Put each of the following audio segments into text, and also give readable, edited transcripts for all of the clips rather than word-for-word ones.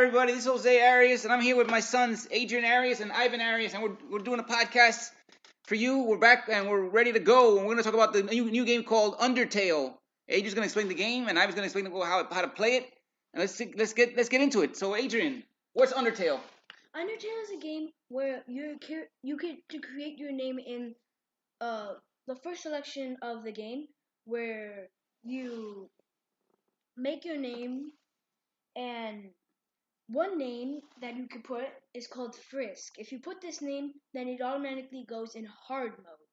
everybody. This is Jose Arias, and I'm here with my sons, Adrian Arias and Ivan Arias, and we're doing a podcast for you. We're back, and we're ready to go, and we're going to talk about the new game called Undertale. Adrian's going to explain the game, and Ivan's going to explain how to play it, and let's get into it. So, Adrian, what's Undertale? Undertale is a game where you get to create your name in the first selection of the game, where you make your name, and one name that you could put is called Frisk. If you put this name, then it automatically goes in hard mode.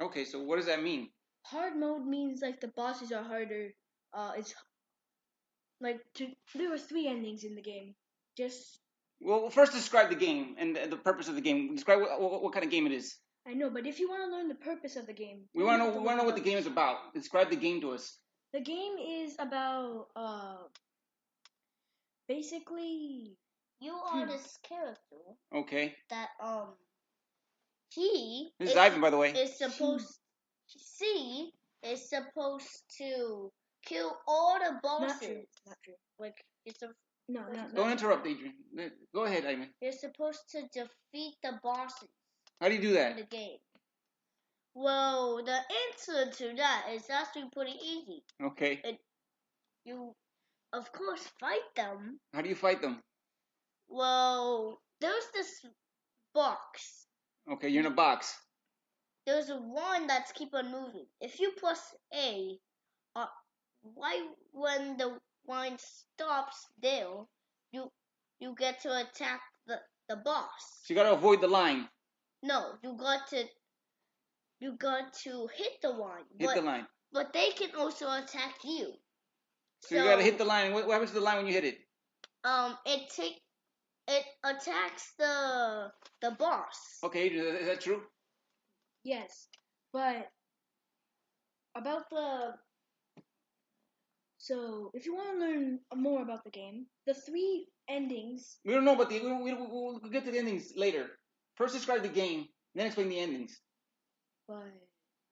Okay, so what does that mean? Hard mode means like the bosses are harder. It's like there were 3 endings in the game. Well, first describe the game and the purpose of the game. Describe what kind of game it is. I know, but if you want to learn the purpose of the game, we want to know what the game is about. Describe the game to us. The game is about basically you are this character. Okay. That he. This is Ivan, by the way. Is supposed to kill all the bosses. Not true. Like it's a. No. Don't interrupt, Adrian. Go ahead, Ivan. You're supposed to defeat the bosses. How do you do that? In the game. Well, the answer to that is actually pretty easy. Okay. You, of course, fight them. How do you fight them? Well, there's this box. Okay, you're in a box. There's one that's keep on moving. If you press A, right when the line stops there, you get to attack the boss. So you gotta avoid the line. No, you got to hit the line. The line. But they can also attack you. So you gotta hit the line. What happens to the line when you hit it? It attacks the boss. Okay, is that true? Yes, but about so if you want to learn more about the game, the 3 endings. We don't know about we'll get to the endings later. First, describe the game, then explain the endings. But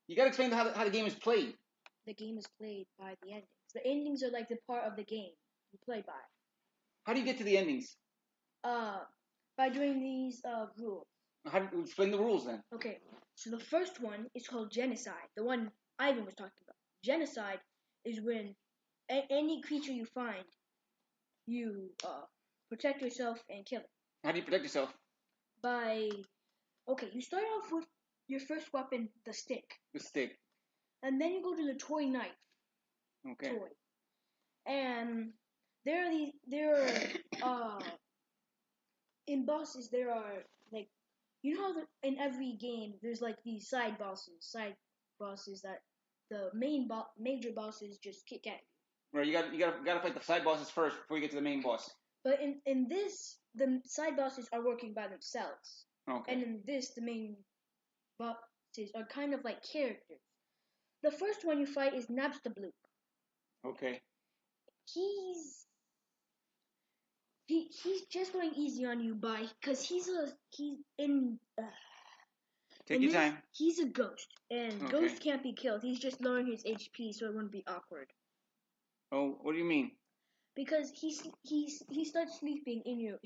you gotta explain how the game is played. The game is played by the endings. The endings are like the part of the game you play by. How do you get to the endings? By doing these rules. How do you explain the rules then? Okay, so the first one is called genocide. The one Ivan was talking about. Genocide is when any creature you find, you protect yourself and kill it. How do you protect yourself? You start off with your first weapon, the stick. The stick. And then you go to the toy knife. Okay. Toy. And in bosses there are like, you know how in every game there's like these side bosses that the major bosses just kick at you. Right, you gotta fight the side bosses first before you get to the main boss. But in this, the side bosses are working by themselves. Okay. And in this, the main bosses are kind of like characters. The first one you fight is Nabstablook. Okay. He's just going easy on you because Take your time. He's a ghost, and ghosts can't be killed. He's just lowering his HP so it wouldn't be awkward. Oh, what do you mean? Because he starts sleeping in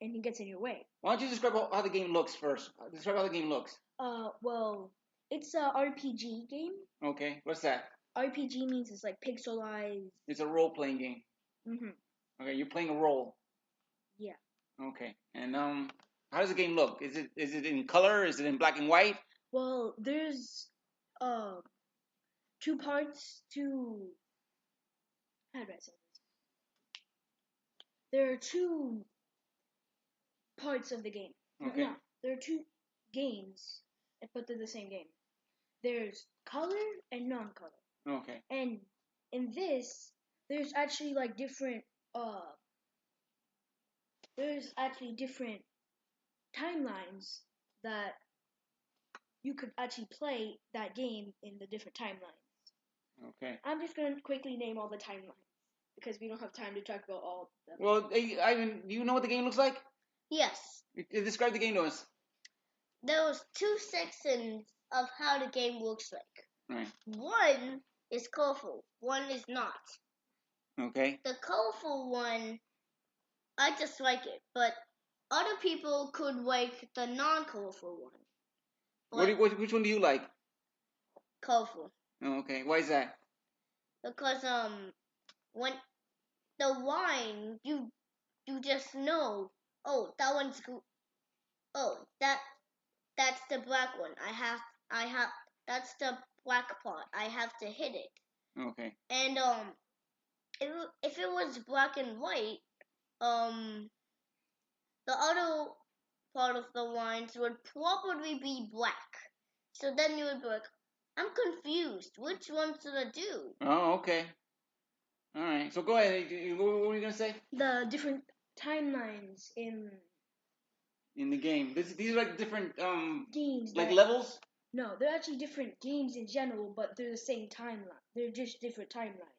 and he gets in your way. Why don't you describe how the game looks first? Describe how the game looks. Well, it's a RPG game. Okay, what's that? RPG means it's like pixelized. It's a role-playing game. Mhm. Okay, you're playing a role. Yeah. Okay, and how does the game look? Is it in color? Is it in black and white? Well, there's 2 parts to. How do I say this? There are 2 parts of the game. Okay. No, there are 2 games, but they're the same game. There's color and non-color. Okay. And in this, there's actually like different timelines that you could actually play that game in the different timelines. Okay. I'm just going to quickly name all the timelines because we don't have time to talk about all of them. Well, Ivan, do you know what the game looks like? Yes. Describe the game to us. There was 2 sections of how the game looks like. Right. One is colorful, one is not. Okay. The colorful one I just like it, but other people could like the non-colorful one. But Which one do you like? colorful. Oh, okay. Why is that? Because when the line you just know, oh, that one's oh, that's the black one. I have that's the black part. I have to hit it. Okay. And if it was black and white, the other part of the lines would probably be black. So then you would be like, I'm confused. Which one should I do? Oh, okay. All right. So go ahead. What were you gonna say? The different timelines in In the game, these are like different games. like levels. No, they're actually different games in general, but they're the same timeline. They're just different timelines.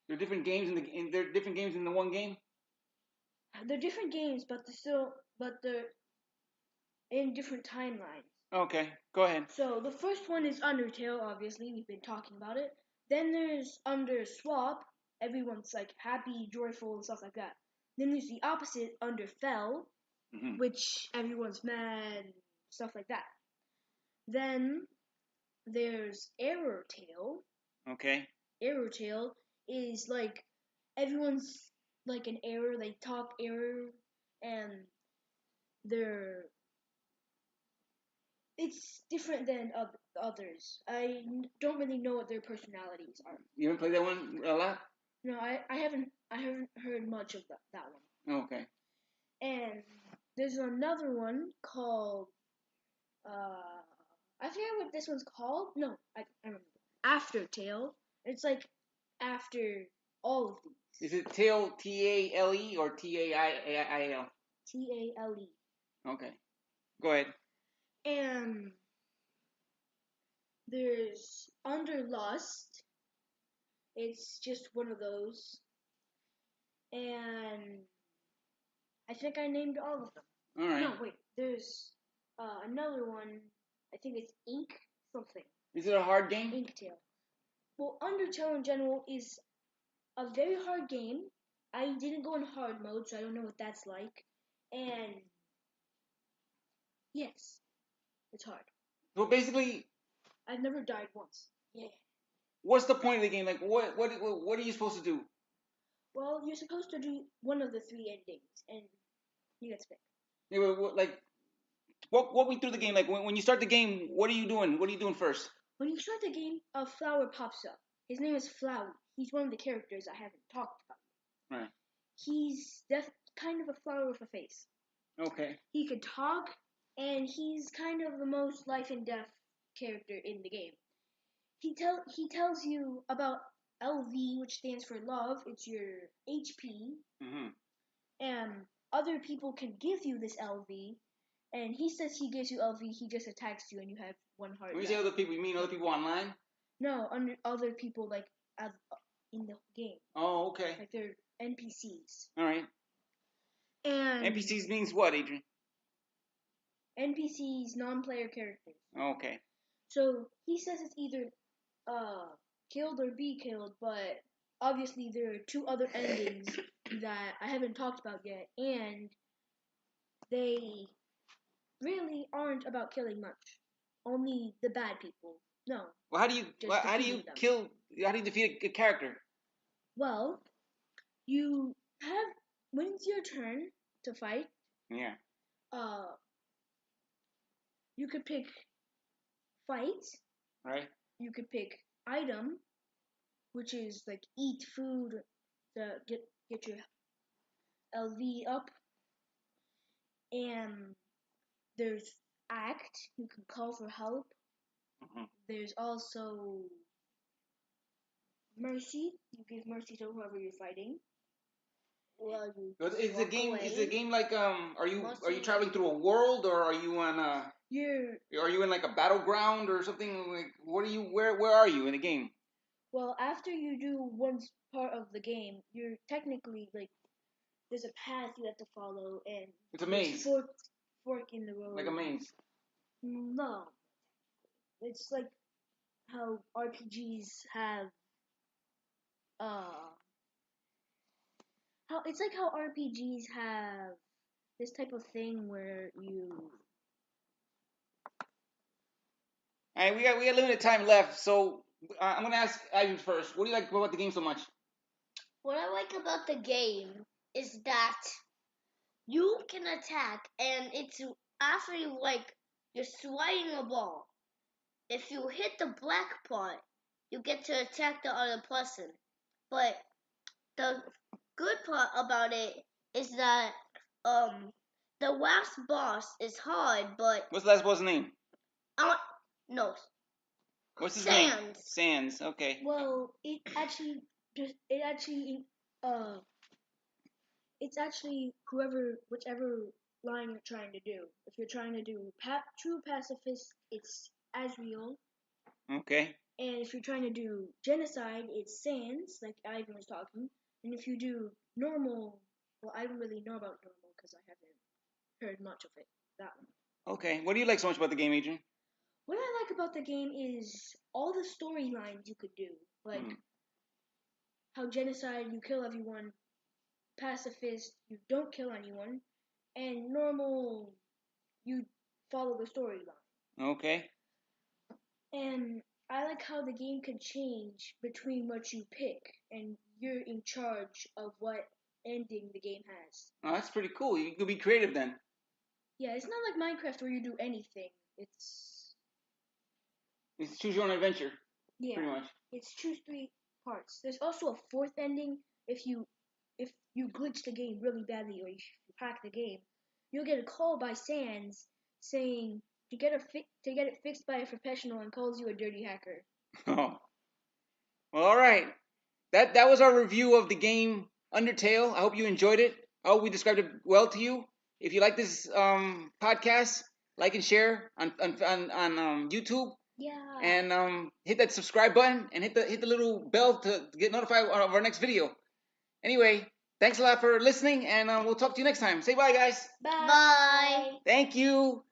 There are different games there are different games in the one game. They're different games, but they're in different timelines. Okay, go ahead. So the first one is Undertale. Obviously, we've been talking about it. Then there's Under Swap. Everyone's like happy, joyful, and stuff like that. Then there's the opposite, Underfell, which everyone's mad, stuff like that. Then there's Error Tale. Okay. Error Tale is like everyone's like an error. They talk error, and it's different than others. I don't really know what their personalities are. You haven't played that one a lot? No, I haven't heard much of that one. Okay. And there's another one called I forget what this one's called. No, I remember. Aftertale. It's like after all of these. Is it Tale Tale or Tail? Tale. Okay. Go ahead. And there's Underlust. It's just one of those. And I think I named all of them. All right. No, wait. There's another one. I think it's Ink something. Is it a hard game? Inktale. Well, Undertale in general is a very hard game. I didn't go in hard mode, so I don't know what that's like. And yes, it's hard. So basically, I've never died once. Yeah. What's the point of the game? Like, what are you supposed to do? Well, you're supposed to do one of the 3 endings, and you get picked. Yeah, like, walk me through the game. Like, when you start the game, what are you doing? What are you doing first? When you start the game, a flower pops up. His name is Flowey. He's one of the characters I haven't talked about. Right. He's kind of a flower with a face. Okay. He could talk, and he's kind of the most life and death character in the game. He tells you about LV, which stands for love. It's your HP. Mm-hmm. And other people can give you this LV. And he says he gives you LV, he just attacks you, and you have 1 heart. When you say other people, you mean other people online? No, other people like in the game. Oh, okay. Like they're NPCs. All right. And NPCs means what, Adrian? NPCs, non-player characters. Okay. So he says it's either killed or be killed, but obviously there are 2 other endings that I haven't talked about yet, and they really aren't about killing much. Only the bad people. No. Well, how do you defeat a character? Well, you have when it's your turn to fight. Yeah. You could pick fight. Right. You could pick item, which is like eat food to get your LV up. And there's act. You can call for help. Mm-hmm. There's also mercy. You give mercy to whoever you're fighting. Well, is the game like are you traveling through a world, or are you on are you in like a battleground or something? Like, where are you in the game? Well, after you do one part of the game, you're technically like there's a path you have to follow, and it's a maze. Fork in the road. Like a maze. No, it's like how RPGs have how it's like how RPGs have this type of thing where you. All right, we got limited time left, so I'm gonna ask Ivan first. What do you like about the game so much? What I like about the game is that you can attack, and it's after you're swinging a ball. If you hit the black part, you get to attack the other person. But the good part about it is that the last boss is hard, but What's the last boss's name? no, What's his Sans. name? Sans. Okay. Well, it's actually whichever line you're trying to do. If you're trying to do true pacifist, it's Azriel. Okay. And if you're trying to do genocide, it's Sans, like Ivan was talking. And if you do normal, well, I don't really know about normal because I haven't heard much of it. That one. Okay. What do you like so much about the game, Adrian? What I like about the game is all the storylines you could do, like how genocide you kill everyone, pacifist you don't kill anyone, and normal you follow the storyline. Okay. And I like how the game can change between what you pick, and you're in charge of what ending the game has. Oh, that's pretty cool. You could be creative then. Yeah, it's not like Minecraft where you do anything. It's choose your own adventure. Yeah, pretty much. It's choose 3 parts. There's also a 4th ending. If you glitch the game really badly or if you hack the game, you'll get a call by Sans saying to get it fixed by a professional and calls you a dirty hacker. Oh. Well, all right. That was our review of the game Undertale. I hope you enjoyed it. I hope we described it well to you. If you like this podcast, like and share on YouTube. Yeah. And hit that subscribe button and hit the little bell to get notified of our next video. Anyway, thanks a lot for listening, and we'll talk to you next time. Say bye, guys. Bye. Bye. Thank you.